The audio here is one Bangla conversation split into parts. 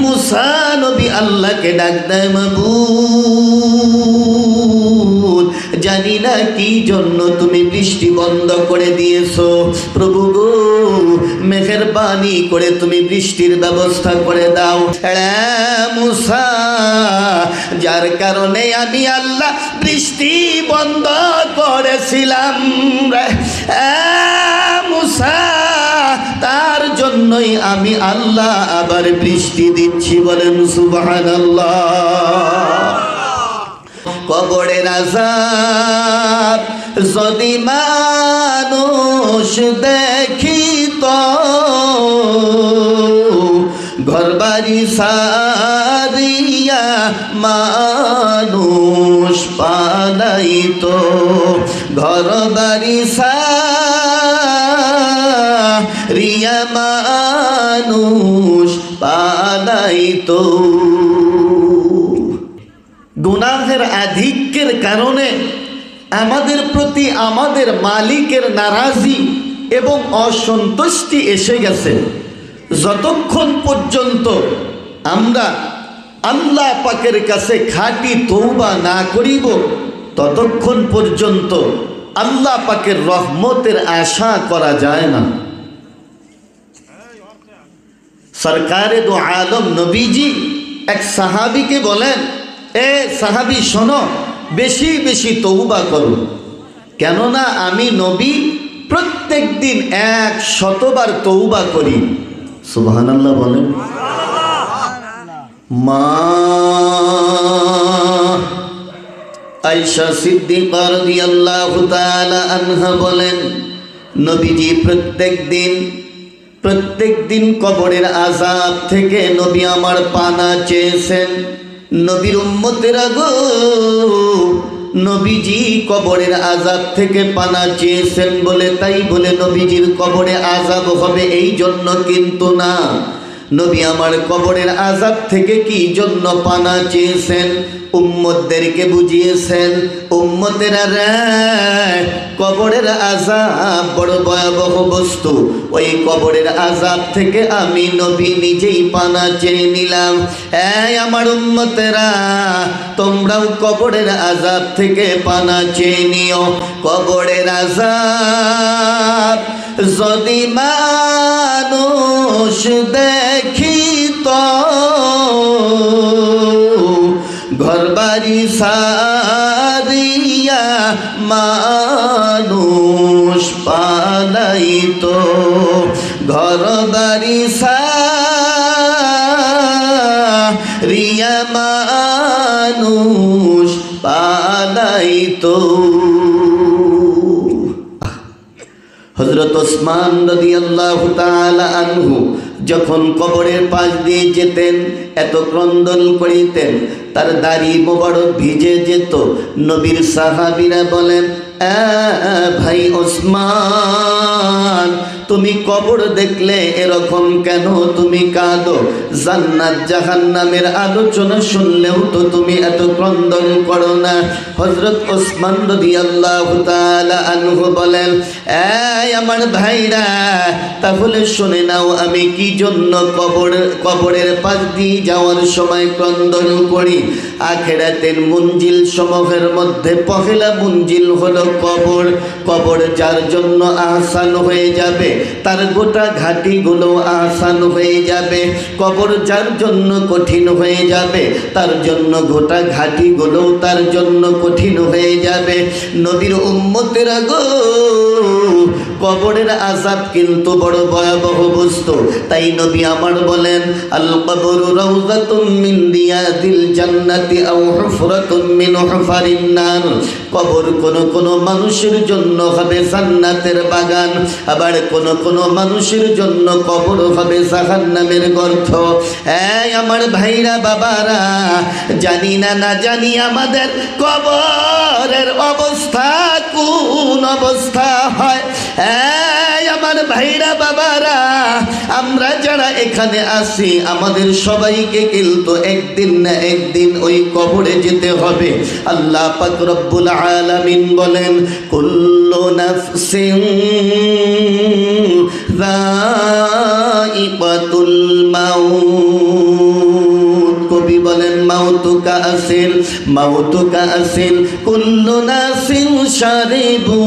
মুসা নবী আল্লাহকে ডাক দেয়, মাবুদ জানি না কি জন্য তুমি বৃষ্টি বন্ধ করে দিয়েছো, প্রভু গো মেহেরবানি করে তুমি বৃষ্টির ব্যবস্থা করে দাও। মুসা যার কারণে আমি আল্লাহ বৃষ্টি বন্ধ করেছিলাম, মুসা তার জন্যই আমি আল্লাহ আবার বৃষ্টি দিচ্ছি। বলেন সুবহানাল্লাহ। কবরের আযাব যদি মানুষ দেখিত, ঘরবাড়ি সারিয়া মানুষ পালাইত, ঘরবাড়ি সারিয়া মানুষ পালাইত। গুনাহের আধিক্যের কারণে আমাদের প্রতি আমাদের মালিকের নারাজি এবং অসন্তুষ্টি এসে গেছে। যতক্ষণ পর্যন্ত আমরা আল্লাহ পাকের কাছে খাঁটি তওবা না করিব, ততক্ষণ পর্যন্ত আল্লাহ পাকের রহমতের আশা করা যায় না। সরকারে দো আলম নবীজি এক সাহাবীকে বলেন, এ সাহাবী শোনো, বেশি বেশি তওবা করো, কেননা আমি নবী প্রত্যেক দিন 100 বার তওবা করি। সুবহানাল্লাহ বলেন। মা আয়েশা সিদ্দিকা রাদিয়াল্লাহু তাআলা আনহা বলেন, নবীজি প্রত্যেক দিন কবরের আযাব থেকে নবী আমার পানা চেয়েছেন। নবীর উম্মতেরা গো, নবীজি কবরের আযাব থেকে পানা চেয়েছেন তাই বলে নবীজির কবরে আযাব হবে এই জন্য কিন্তু না। নবী আমার কবরের আযাব থেকে কি জন্য পানা চেয়েছেন উম্মতদেরকে বুঝিয়েছেন। উম্মতেরা রে, কবরের আযাব বড় ভয়াবহ বস্তু, ওই কবরের আযাব থেকে আমি নবী নিজেই পানা চেয়ে নিলাম। এই আমার উম্মতেরা, তোমরাও কবরের আযাব থেকে পানা চেয়ে নিও। কবরের আযাব যদি মানুষ দেখিত, ঘরবাড়ি সারিয়া মানুষ পালাইত, ঘরবাড়ি সারিয়া মানুষ পালাইত। হযরত ওসমান রাদিয়াল্লাহু তাআলা আনহু যখন কবরের পাশ দিয়ে যেতেন, এত ক্রন্দন করিতেন, তার দাড়ি মোবারক ভিজে যেত। নবীর সাহাবীরা বলেন, ভাই ওসমান, তুমি কবর দেখলে এরকম কেন তুমি কাঁদো? জান্নাত জাহান্নামের আলোচনা শুনলেও তো তুমি এত ক্রন্দন করো না। হযরত ওসমান রাদিয়াল্লাহু তাআলা আনহু বলেন, এই আমার ভাইরা, তাহলে শুনে নাও আমি কি জন্য কবরের পাশ দিয়ে যাওয়ার সময় ক্রন্দন করি। আখিরাতের মঞ্জিল সমূহের মধ্যে পহেলা মঞ্জিল হলো কবর। কবর যার জন্য আহসান হয়ে যাবে, তার গোটা ঘাটিগুলো আহসান হয়ে যাবে। কবর যার জন্য কঠিন হয়ে যাবে, তার জন্য গোটা ঘাটিগুলো তার জন্য কঠিন হয়ে যাবে। নবীর উম্মতেরা গো, কবরের আযাব কিন্তু বড় ভয়াবহ বস্তু। তাই নবী আমার বলেন, আল কবরু রাউযাতুম মিন রিয়াদিল জান্নাতি আও হুফরাতুম মিন হুফারিন নার। কবর কোন মানুষের জন্য হবে জান্নাতের বাগান, আবার কোন মানুষের জন্য কবর হবে জাহান্নামের গর্ত। এই আমার ভাইরা বাবারা, জানি না জানি আমাদের কবরের অবস্থা কোন অবস্থা হয়। এই আমার ভাইরা বাবারা, আমরা যারা এখানে আছি, আমাদের সবাইকে কিন্তু একদিন না একদিন ওই কবরে যেতে হবে। আল্লাহ পাক রব্বুল আলামিন বলেন, কুল্লু নাফসিন যায়িকাতুল মাউত। মাউতু কাসির মাউতু কাসির কুল্লু নাসিন শারিবু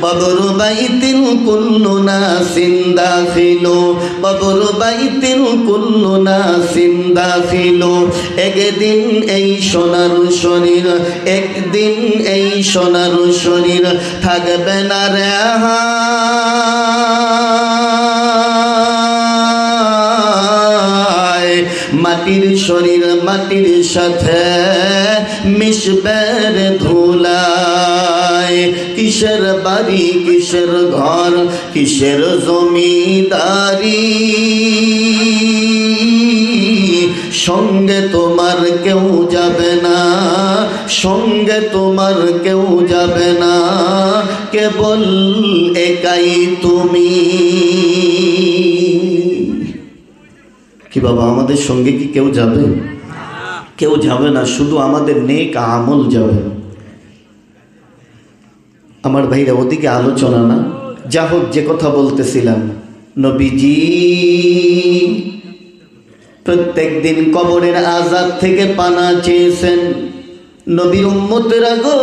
কবর বাইতিন কুল্লু নাসিন দাখিলু কবর বাইতিন কুল্লু নাসিন দাখিলু। একদিন এই সোনার শরীর একদিন এই সোনার শরীর থাকবে না রে মাটির শরীর মাটির সাথে মিশবে রে ধুলায়। কিসের বাড়ি কিসের ঘর কিসের জমিদারি সঙ্গে তোমার কেউ যাবে না সঙ্গে তোমার কেউ যাবে না কেবল একাই তুমি। কি বাবা আমাদের সঙ্গে কি কেউ যাবে? কেউ যাবে না, শুধু আমাদের নেক আমল যাবে। আমার ভাইরা ওদিকে আলোচনা না, যা হোক যে কথা বলতেছিলাম, নবীজি প্রত্যেক দিন কবরের আযাব থেকে পানা চেয়েছেন। নবীর উম্মতেরা গো,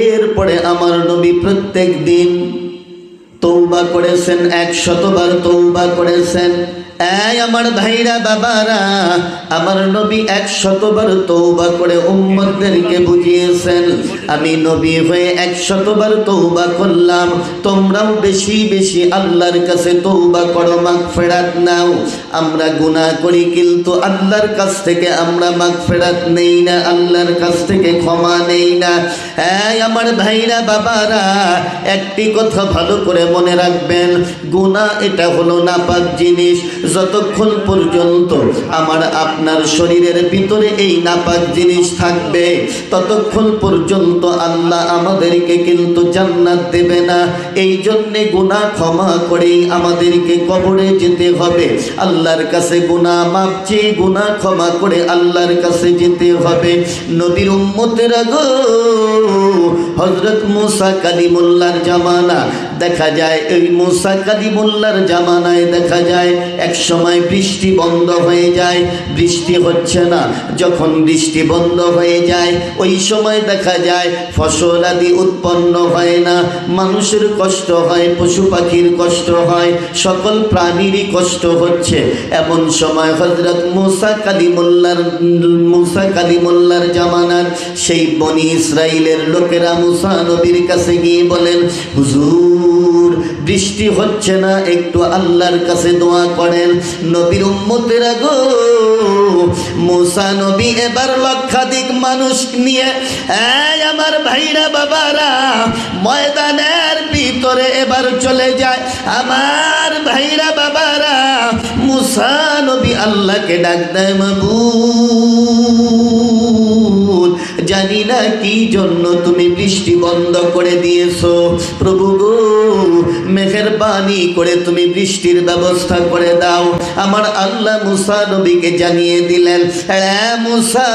এরপরে আমার নবী প্রত্যেক দিন তওবা করেছেন, 100 বার তওবা করেছেন। এই আমার ভাইরা বাবারা, আমার নবী 100 বার তওবা করে উম্মতদেরকে বুঝিয়েছেন, আমি নবী হয়ে 100 বার তওবা করলাম, তোমরাও বেশি বেশি আল্লাহর কাছে তওবা করো, মাগফিরাত নাও। আমরা গুনাহ করি কিন্তু আল্লাহর কাছ থেকে আমরা মাগফিরাত নেই না, আল্লাহর কাছ থেকে ক্ষমা নেই না। এই আমার ভাইরা বাবারা, একটি কথা ভালো করে মনে রাখবেন, গুনাহ এটা হলো নাপাক জিনিস। যতক্ষণ পর্যন্ত আমার আপনার শরীরের ভিতরে এই নাপাক জিনিস থাকবে, ততক্ষণ পর্যন্ত আল্লাহ আমাদেরকে কিন্তু জান্নাত দেবে না। এই জন্যে গুনাহ ক্ষমা করেই আমাদেরকে কবরে যেতে হবে, আল্লাহর কাছে গুনাহ মাপ চেয়ে গুনাহ ক্ষমা করে আল্লাহর কাছে যেতে হবে। নবীর উম্মতেরা গো, হযরত মুসা কালিমুল্লাহর জামানা দেখা যায়, এই মুসা কালিমুল্লাহর জামানায় দেখা যায় এক সময় বৃষ্টি বন্ধ হয়ে যায়, বৃষ্টি হচ্ছে না। যখন বৃষ্টি বন্ধ হয়ে যায় ওই সময় দেখা যায় ফসল আদি উৎপন্ন হয় না, মানুষের কষ্ট হয়, পশু পাখির কষ্ট হয়, সকল প্রাণীরই কষ্ট হচ্ছে। এমন সময় হযরত মুসা কালিমুল্লাহর জামানার সেই বনি ইসরাইলের লোকেরা মুসা নবীর কাছে গিয়ে বলেন, হুজুর বৃষ্টি হচ্ছে না, একটু আল্লাহর কাছে দোয়া করেন। নবীর উম্মতেরা গো, মুসা নবী এবার লক্ষাধিক মানুষ নিয়ে, এই আমার ভাইরা বাবারা, ময়দানের ভিতরে এবার চলে যায়। আমার ভাইরা বাবারা, মুসা নবী আল্লাহকে ডাক দেয়, মাবুদ জানি না কি জন্য তুমি বৃষ্টি বন্ধ করে দিয়েছো, প্রভু গো মেহেরবানি করে তুমি বৃষ্টির ব্যবস্থা করে দাও। আমার আল্লাহ মুসা নবীকে জানিয়ে দিলেন, হ্যাঁ মুসা,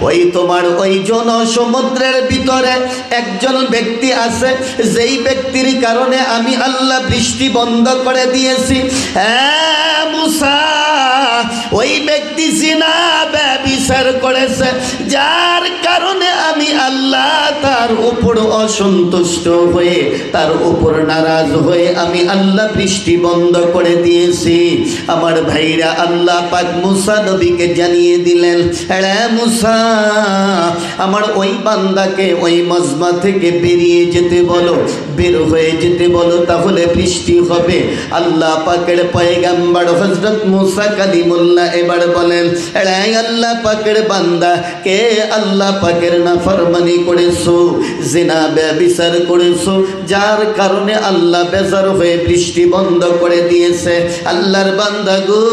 ওই তোমার ওই জনসমুদ্রের ভিতরে একজন ব্যক্তি আছে, যেই ব্যক্তির কারণে আমি আল্লাহ বৃষ্টি বন্ধ করে দিয়েছি। হ্যাঁ মুসা, ওই ব্যক্তি জিনা ব্যভিচার করেছে, যার কারণে আমি আল্লাহ তার উপর অসন্তুষ্ট হয়ে, তার উপর নারাজ হয়ে আমি আল্লাহ বৃষ্টি বন্ধ করে দিয়েছি। আমার ভাইরা, আল্লাহ পাক মুসা নবীকে জানিয়ে দিলেন, হ্যাঁ মুসা, আমার ওই বান্দাকে ওই মজমা থেকে বেরিয়ে যেতে বলো, বের হয়ে যেতে বলো, তাহলে বৃষ্টি হবে। আল্লাহ পাকের পয়গম্বর হযরত মুসা কালিমুল্লাহ এবার বলেন, হ্যাঁ আল্লাহ পাকের বান্দা, কে আল্লাহ পাকের নাফরমানি করেছো, জিনা ব্যভিচার করেছো, যার কারণে আল্লাহ বেজার হয়ে বৃষ্টি বন্ধ করে দিয়েছে। আল্লাহর বান্দা গো,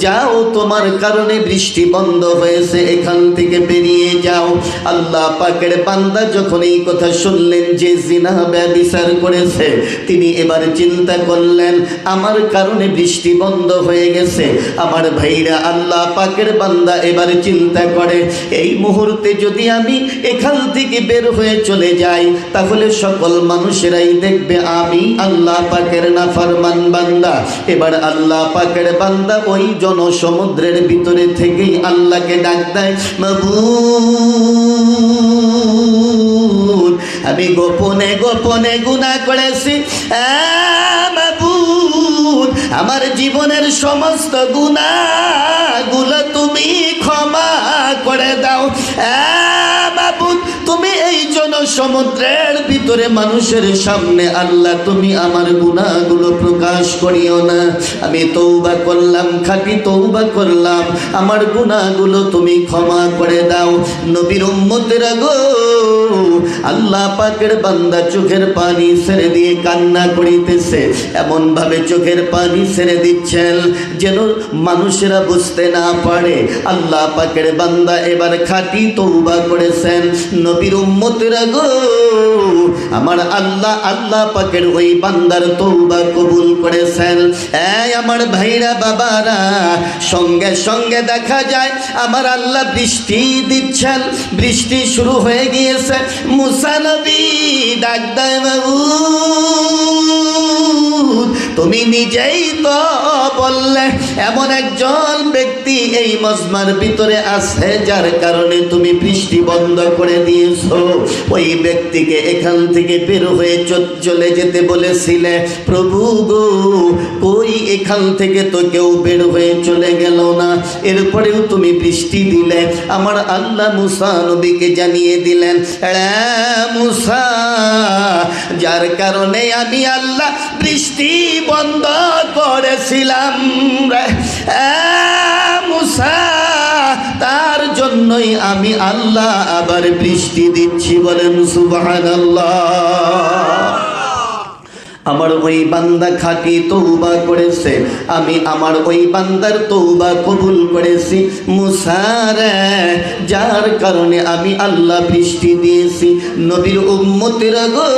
যাও, তোমার কারণে বৃষ্টি বন্ধ হয়েছে, এখান থেকে বেরিয়ে যাও। আল্লাহ পাকের বান্দা যখন এই কথা শুনলেন যে জিনা ব্যভিচার করেছে, তিনি এবার চিন্তা করলেন, আমার কারণে বৃষ্টি বন্ধ হয়ে গেছে। আমার ভাইরা, আল্লাহ পাকের বান্দা এবার চিন্তা করে, এই মুহূর্তে যদি আমি এখান থেকে বের হয়ে চলে যাই, তাহলে সকল মানুষেরাই দেখবে আমি আল্লাহ পাকের নাফরমান বান্দা। এবার আল্লাহ পাকের বান্দা ওই জনসমুদ্রের ভিতরে থেকেই আল্লাহকে ডাক দেয়, মাবুদ আমি গোপনে গোপনে গুনাহ করেছি, মাবুদ আমার জীবনের সমস্ত গুনাহগুলো তুমি ক্ষমা করে দাও। মাবুদ তুমি এই জনসমুদ্রের ভিতরে মানুষের সামনে আল্লাহ তুমি আমার গুনাহগুলো প্রকাশ করিও না। আমি তওবা করলাম, খাঁটি তওবা করলাম, আমার গুনাহগুলো তুমি ক্ষমা করে দাও। নবীর উম্মতেরা গো, আল্লাহ পাকের বান্দা চোখের পানি ছেড়ে দিয়ে কান্না করিতেছে, এমন ভাবে চোখের পানি ছেড়ে দিচ্ছেন যেন মানুষেরা বুঝতে না পারে আল্লাহ পাকের বান্দা এবার খাঁটি তওবা করেছেন। নবীর উম্মতেরা গো, আমার আল্লাহ আল্লাহ পাকের ওই বান্দার তওবা কবুল করেছেন। আমার ভাইরা বাবারা, সঙ্গে সঙ্গে দেখা যায় আমার আল্লাহ বৃষ্টি দিচ্ছেন, বৃষ্টি শুরু হয়ে গিয়েছে। মুসা নবী ডাক দেয়, মাবুদ তুমি নিজেই তো বললে এমন একজন ব্যক্তি এই মজমার ভিতরে আছে যার কারণে তুমি বৃষ্টি বন্ধ করে দিয়েছো, ওই ব্যক্তিকে এখান থেকে বের হয়ে চলে যেতে বলেছিলে। প্রভু গো, ওই এখান থেকে তো কেউ বের হয়ে চলে গেল না, এরপরেও তুমি বৃষ্টি দিলে। আমার আল্লাহ মুসা নবীকে জানিয়ে দিলেন, মুসা যার কারণে আমি আল্লাহ বৃষ্টি বন্ধ করেছিলাম রে মুসা, তার জন্যই আমি আল্লাহ আবার বৃষ্টি দিচ্ছি। বলেন সুবহানাল্লাহ। আমার ওই বান্দা খাঁটি তওবা করেছে, আমি আমার ওই বান্দার তওবা কবুল করেছি। মুসা রে, যার কারণে আমি আল্লাহ বৃষ্টি দিয়েছি। নবীর উম্মতেরা গো,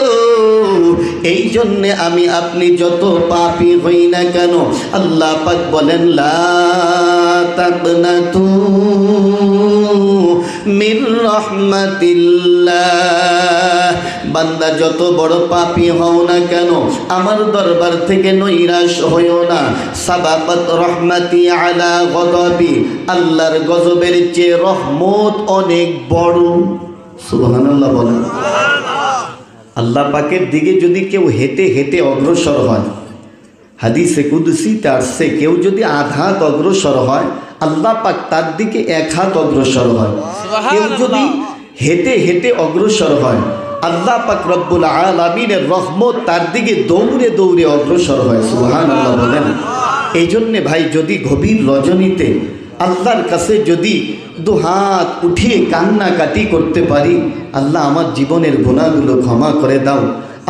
এই জন্যে আমি আপনি যত পাপী হই না কেন, আল্লাহ পাক বলেন লা তাকনাতু মির রাহমাতিল্লাহ। বান্দা যত বড় পাপী হও না কেন, আমার দরবার থেকে নৈরাশ হইও না। সাবাকাত রহমাতি আলা গযবি, আল্লাহর গজবের চেয়ে রহমত অনেক বড়। সুবহানাল্লাহ বলেন। আল্লাহ পাকের দিকে যদি কেউ হেঁটে হেঁটে অগ্রসর হয়, হাদিসে কুদসিতে আসছে, কেউ যদি আঘাত অগ্রসর হয় আল্লাহ পাক তার দিকে এক হাত অগ্রসর হয়। কেউ যদি হেঁটে হেঁটে অগ্রসর হয় আল্লাহ পাক রব্বুল আলামিনের রহমত তার দিকে দৌড়ে দৌড়ে অগ্রসর হয়। সুবহানাল্লাহ বলেন। এই জন্যে ভাই, যদি গভীর রজনীতে আল্লাহর কাছে যদি দুহাত উঠিয়ে কান্নাকাটি করতে পারি, আল্লাহ আমার জীবনের গুনাহগুলো ক্ষমা করে দাও,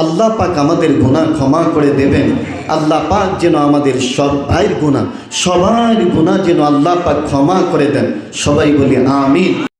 আল্লাহ পাক আমাদের গুনাহ ক্ষমা করে দেবেন। আল্লাহ পাক যেন আমাদের সব ভাইয়ের গুনাহ, সবার গুনাহ যেন আল্লাহ পাক ক্ষমা করে দেন। সবাই বলি আমিন।